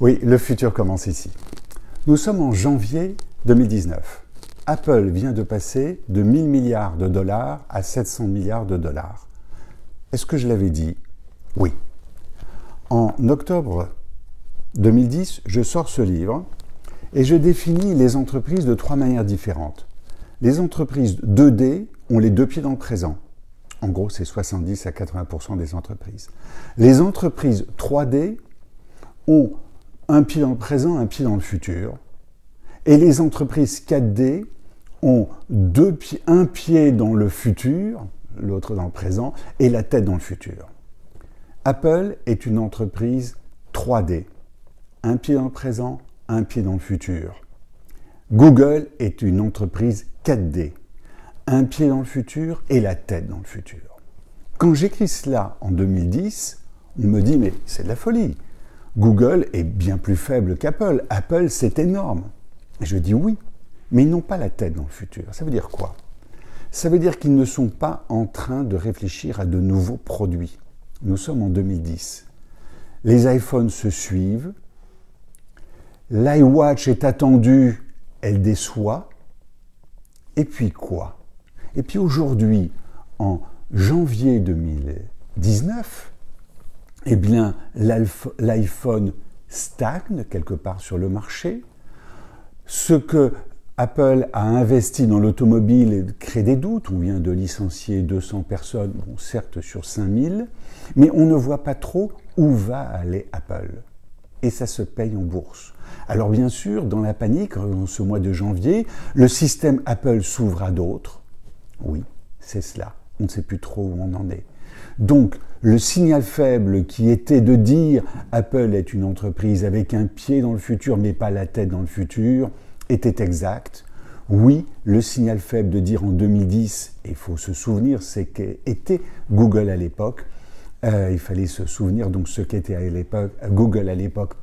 Oui, le futur commence ici. Nous sommes en janvier 2019. Apple vient de passer de 1000 milliards de dollars à 700 milliards de dollars. Est-ce que je l'avais dit? Oui. En octobre 2010, je sors ce livre et je définis les entreprises de 3 manières différentes. Les entreprises 2D ont les 2 pieds dans le présent. En gros, c'est 70 à 80% des entreprises. Les entreprises 3D ont un pied dans le présent, un pied dans le futur. Et les entreprises 4D ont un pied dans le futur, l'autre dans le présent, et la tête dans le futur. Apple est une entreprise 3D. Un pied dans le présent, un pied dans le futur. Google est une entreprise 4D. Un pied dans le futur et la tête dans le futur. Quand j'écris cela en 2010, on me dit « mais c'est de la folie. Google est bien plus faible qu'Apple. Apple, c'est énorme. » Et je dis oui, mais ils n'ont pas la tête dans le futur. Ça veut dire quoi? Ça veut dire qu'ils ne sont pas en train de réfléchir à de nouveaux produits. Nous sommes en 2010. Les iPhones se suivent. L'iWatch est attendu, elle déçoit. Et puis quoi? Et puis aujourd'hui, en janvier 2019, eh bien, l'iPhone stagne quelque part sur le marché. Ce que Apple a investi dans l'automobile crée des doutes. On vient de licencier 200 personnes, bon, certes sur 5000, mais on ne voit pas trop où va aller Apple. Et ça se paye en bourse. Alors bien sûr, dans la panique, en ce mois de janvier, le système Apple s'ouvre à d'autres. Oui, c'est cela. On ne sait plus trop où on en est. Donc, le signal faible qui était de dire Apple est une entreprise avec un pied dans le futur mais pas la tête dans le futur était exact. Oui, le signal faible de dire en 2010, et il faut se souvenir, c'est qu'était Google à l'époque. Il fallait se souvenir donc ce qu'était à l'époque Google à l'époque.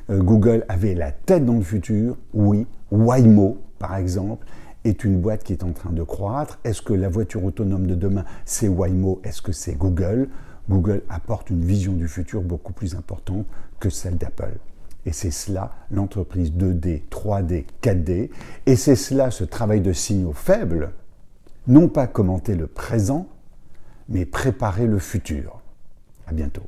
Google avait la tête dans le futur. Oui, Waymo par exemple est une boîte qui est en train de croître. Est-ce que la voiture autonome de demain, c'est Waymo? Est-ce que c'est Google? Google apporte une vision du futur beaucoup plus importante que celle d'Apple. Et c'est cela, l'entreprise 2D, 3D, 4D. Et c'est cela, ce travail de signaux faibles, non pas commenter le présent, mais préparer le futur. À bientôt.